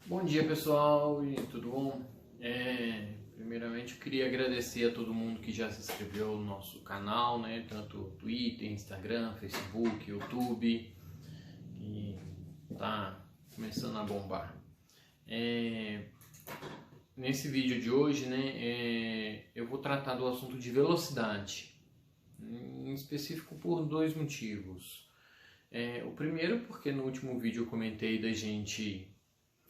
Bom dia pessoal, e tudo bom? Primeiramente eu queria agradecer a todo mundo que já se inscreveu no nosso canal, né? Tanto Twitter, Instagram, Facebook, YouTube, e tá começando a bombar. Nesse vídeo de hoje, né, eu vou tratar do assunto de velocidade, em específico por dois motivos. O primeiro porque no último vídeo eu comentei da gente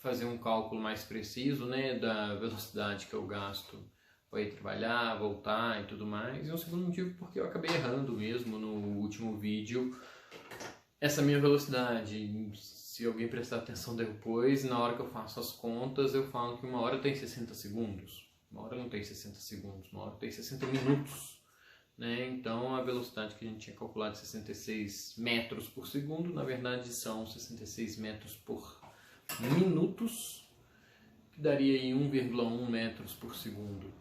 fazer um cálculo mais preciso, né, da velocidade que eu gasto para ir trabalhar, voltar e tudo mais. E um segundo motivo porque eu acabei errando mesmo no último vídeo essa minha velocidade. Se alguém prestar atenção depois, na hora que eu faço as contas, eu falo que uma hora tem 60 segundos. Uma hora não tem 60 segundos, uma hora tem 60 minutos. Né? Então a velocidade que a gente tinha calculado de 66 metros por segundo, na verdade são 66 metros por minutos, que daria em 1,1 metros por segundo.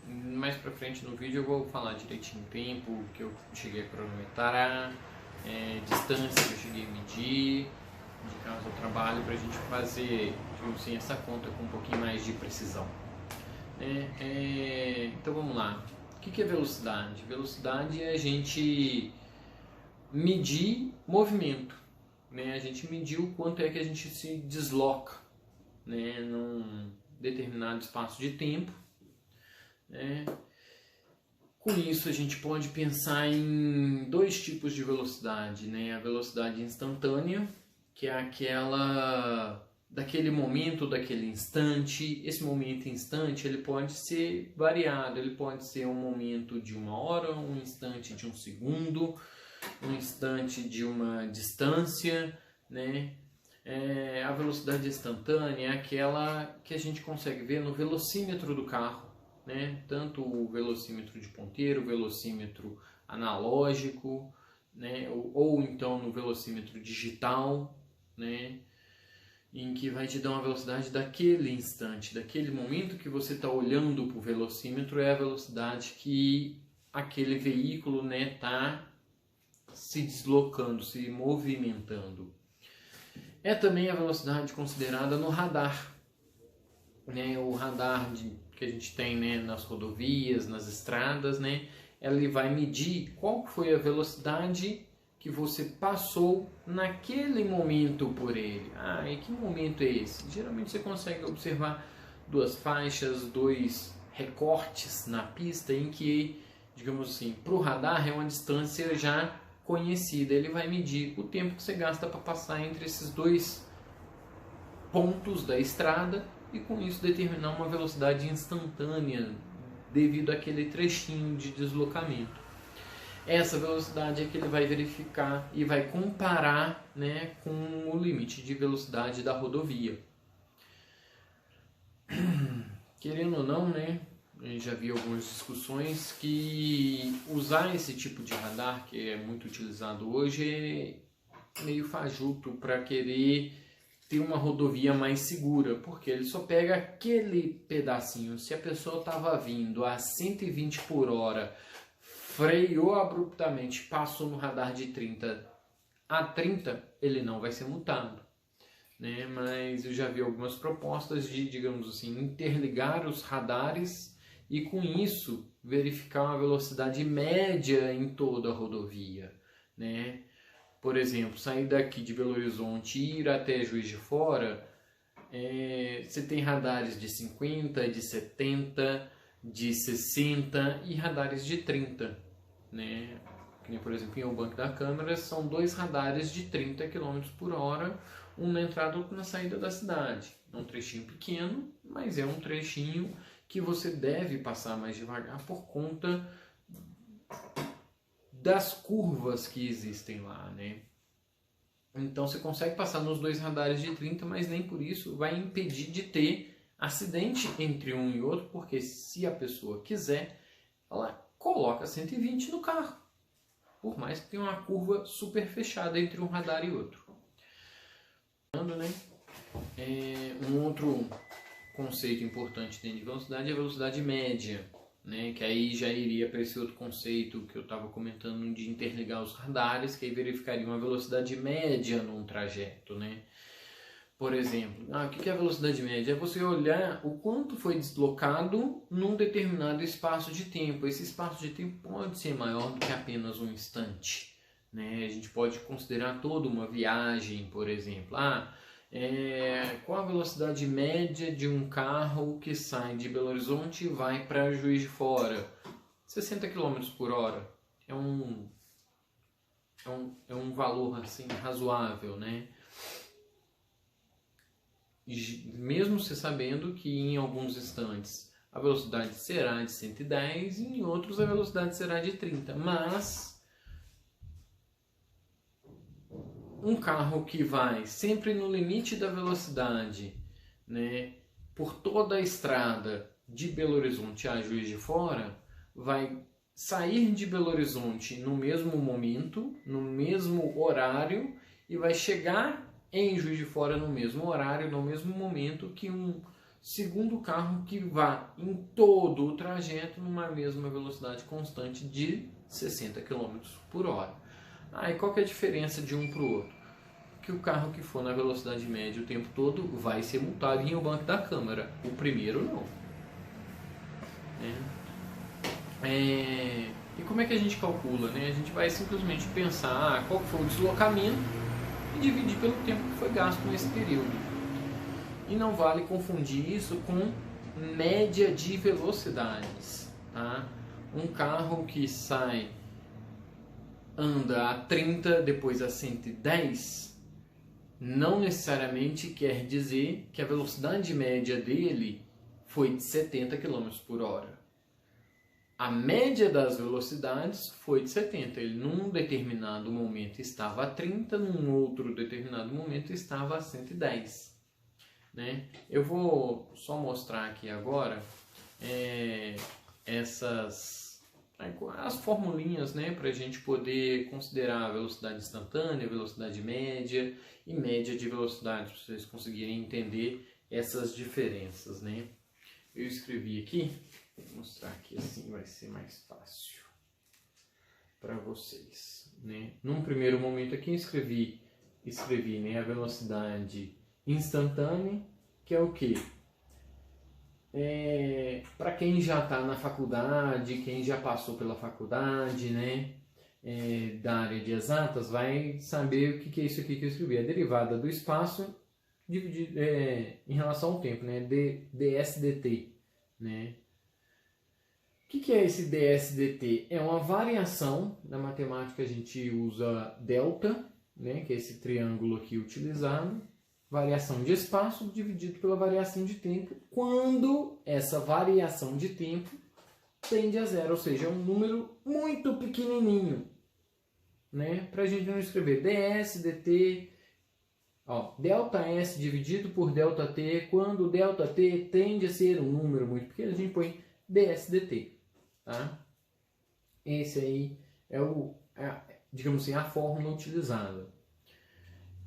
Mais pra frente no vídeo eu vou falar direitinho o tempo que eu cheguei a cronometrar, distância que eu cheguei a medir, de casa ao trabalho, pra gente fazer assim, essa conta com um pouquinho mais de precisão. Então vamos lá. O que é velocidade? Velocidade é a gente medir movimento, né? A gente medir o quanto é que a gente se desloca, né, num determinado espaço de tempo, né? Com isso a gente pode pensar em dois tipos de velocidade, né? A velocidade instantânea, que é aquela daquele momento, daquele instante. Esse momento instante ele pode ser variado, ele pode ser um momento de uma hora, um instante de um segundo, um instante de uma distância, né? A velocidade instantânea é aquela que a gente consegue ver no velocímetro do carro, né? Tanto o velocímetro de ponteiro, o velocímetro analógico, né? Ou então no velocímetro digital, né? Em que vai te dar uma velocidade daquele instante, daquele momento que você está olhando para o velocímetro, é a velocidade que aquele veículo, né, tá se deslocando, se movimentando. É também a velocidade considerada no radar, né? O radar que a gente tem, né, nas rodovias, nas estradas, né? Ele vai medir qual foi a velocidade que você passou naquele momento por ele. E que momento é esse? Geralmente você consegue observar duas faixas, dois recortes na pista em que, digamos assim, para o radar é uma distância já conhecida. Ele vai medir o tempo que você gasta para passar entre esses dois pontos da estrada e com isso determinar uma velocidade instantânea devido àquele trechinho de deslocamento. Essa velocidade é que ele vai verificar e vai comparar, né, com o limite de velocidade da rodovia. Querendo ou não, né, a gente já viu algumas discussões que usar esse tipo de radar, que é muito utilizado hoje, é meio fajuto para querer ter uma rodovia mais segura, porque ele só pega aquele pedacinho. Se a pessoa estava vindo a 120 por hora, freou abruptamente, passou no radar de 30 a 30, ele não vai ser multado, né? Mas eu já vi algumas propostas de, digamos assim, interligar os radares e com isso verificar uma velocidade média em toda a rodovia, né? Por exemplo, sair daqui de Belo Horizonte e ir até Juiz de Fora, você tem radares de 50, de 70, de 60 e radares de 30, né? Que, por exemplo, em Eubank da Câmara são dois radares de 30 km por hora, um na entrada e outro na saída da cidade. É um trechinho pequeno, mas é um trechinho que você deve passar mais devagar por conta das curvas que existem lá, né? Então você consegue passar nos dois radares de 30, mas nem por isso vai impedir de ter acidente entre um e outro, porque se a pessoa quiser, ela coloca 120 no carro, por mais que tenha uma curva super fechada entre um radar e outro. Né? Um outro conceito importante dentro de velocidade é a velocidade média, né? Que aí já iria para esse outro conceito que eu estava comentando de interligar os radares, que aí verificaria uma velocidade média num trajeto, né? Por exemplo, o que é a velocidade média? É você olhar o quanto foi deslocado num determinado espaço de tempo. Esse espaço de tempo pode ser maior do que apenas um instante, né? A gente pode considerar toda uma viagem, por exemplo. Qual a velocidade média de um carro que sai de Belo Horizonte e vai para Juiz de Fora? 60 km por hora. É um valor assim razoável, né? Mesmo você sabendo que em alguns instantes a velocidade será de 110 e em outros a velocidade será de 30. Mas um carro que vai sempre no limite da velocidade, né, por toda a estrada de Belo Horizonte a Juiz de Fora, vai sair de Belo Horizonte no mesmo momento, no mesmo horário, e vai chegar em Juiz de Fora no mesmo horário, no mesmo momento que um segundo carro que vá em todo o trajeto numa mesma velocidade constante de 60 km por hora. E qual que é a diferença de um para o outro? Que o carro que for na velocidade média o tempo todo vai ser multado em o banco da câmara. O primeiro não. E como é que a gente calcula, né? A gente vai simplesmente pensar qual foi o deslocamento e dividir pelo tempo que foi gasto nesse período. E não vale confundir isso com média de velocidades, tá? Um carro que anda a 30, depois a 110, não necessariamente quer dizer que a velocidade média dele foi de 70 km por hora. A média das velocidades foi de 70. Ele num determinado momento estava a 30, num outro determinado momento estava a 110. Né? Eu vou só mostrar aqui agora as formulinhas, né, para a gente poder considerar a velocidade instantânea, a velocidade média e média de velocidade, para vocês conseguirem entender essas diferenças. Né? Eu escrevi aqui. Vou mostrar aqui assim, vai ser mais fácil para vocês, né? Num primeiro momento aqui escrevi, né, a velocidade instantânea, que é o que? Para quem já está na faculdade, quem já passou pela faculdade, né, da área de exatas, vai saber o que é isso aqui que eu escrevi. A derivada do espaço dividido, em relação ao tempo, né, dsdt, né? O que é esse dsdt? É uma variação, na matemática a gente usa delta, né, que é esse triângulo aqui utilizado, variação de espaço dividido pela variação de tempo, quando essa variação de tempo tende a zero, ou seja, é um número muito pequenininho, né, para a gente não escrever dsdt, delta S dividido por delta t, quando delta t tende a ser um número muito pequeno, a gente põe dsdt. Tá? Esse aí digamos assim, a fórmula utilizada.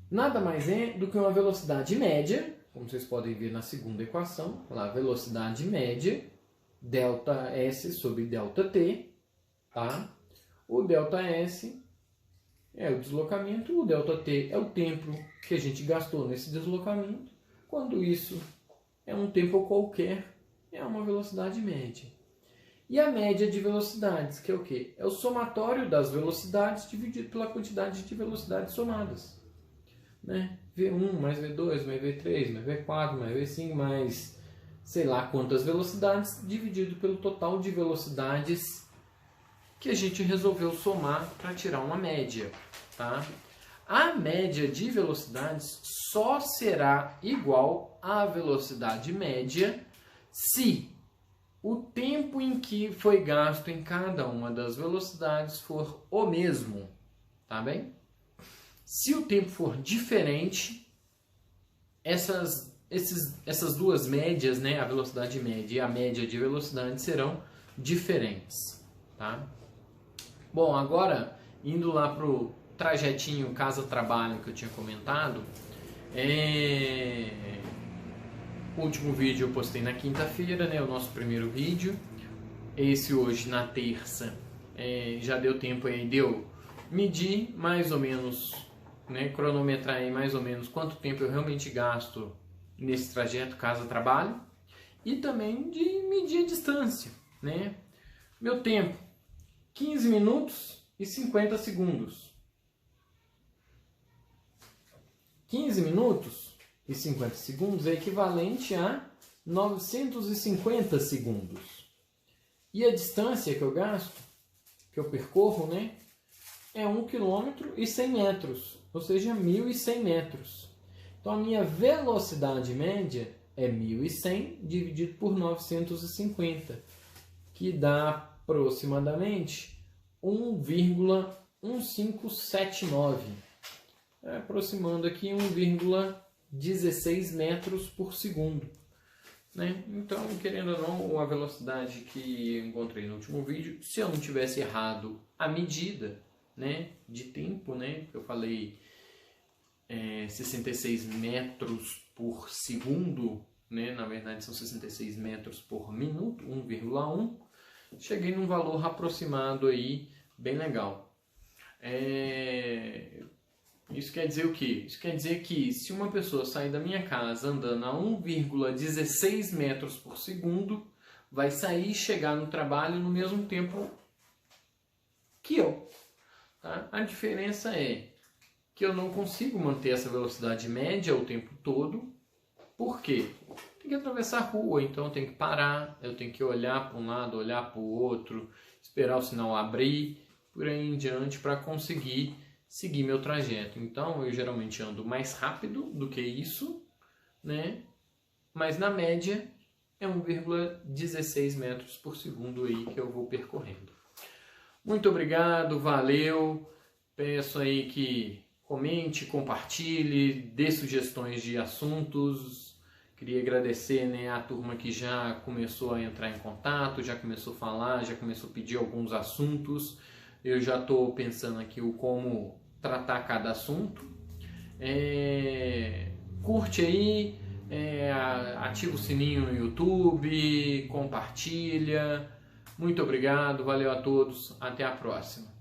Nada mais é do que uma velocidade média, como vocês podem ver na segunda equação, lá, velocidade média, delta S sobre delta T, tá? O delta S é o deslocamento, o delta T é o tempo que a gente gastou nesse deslocamento. Quando isso é um tempo qualquer, é uma velocidade média. E a média de velocidades, que é o quê? É o somatório das velocidades dividido pela quantidade de velocidades somadas. Né? V1 mais V2 mais V3 mais V4 mais V5 mais sei lá quantas velocidades dividido pelo total de velocidades que a gente resolveu somar para tirar uma média. Tá? A média de velocidades só será igual à velocidade média se o tempo em que foi gasto em cada uma das velocidades for o mesmo, tá bem? Se o tempo for diferente, essas duas médias, né, a velocidade média e a média de velocidade serão diferentes, tá? Bom, agora indo lá pro trajetinho casa-trabalho que eu tinha comentado, o último vídeo eu postei na quinta-feira, né, o nosso primeiro vídeo. esse hoje na terça, já deu tempo aí, deu medir mais ou menos, né, cronometrar aí mais ou menos quanto tempo eu realmente gasto nesse trajeto casa-trabalho e também de medir a distância, né? Meu tempo, 15 minutos e 50 segundos. 15 minutos e 50 segundos é equivalente a 950 segundos. E a distância que eu gasto, que eu percorro, né, é 1 km e 100 metros, ou seja, 1.100 metros. Então a minha velocidade média é 1.100 dividido por 950, que dá aproximadamente 1,1579. Aproximando aqui 1,16 metros por segundo. Né? Então, querendo ou não, a velocidade que eu encontrei no último vídeo, se eu não tivesse errado a medida, né, de tempo, né, que eu falei 66 metros por segundo, né, na verdade são 66 metros por minuto, 1,1, cheguei num valor aproximado aí, bem legal. Isso quer dizer o quê? Isso quer dizer que se uma pessoa sair da minha casa andando a 1,16 metros por segundo, vai sair e chegar no trabalho no mesmo tempo que eu. Tá? A diferença é que eu não consigo manter essa velocidade média o tempo todo. Por quê? Tem que atravessar a rua, então eu tenho que parar, eu tenho que olhar para um lado, olhar para o outro, esperar o sinal abrir, por aí em diante, para conseguir seguir meu trajeto. Então eu geralmente ando mais rápido do que isso, né? Mas na média é 1,16 metros por segundo aí que eu vou percorrendo. Muito obrigado, valeu. Peço aí que comente, compartilhe, dê sugestões de assuntos. Queria agradecer, né, a turma que já começou a entrar em contato, já começou a falar, já começou a pedir alguns assuntos. Eu já estou pensando aqui o como tratar cada assunto. Curte aí, ativa o sininho no YouTube, compartilha. Muito obrigado, valeu a todos, até a próxima.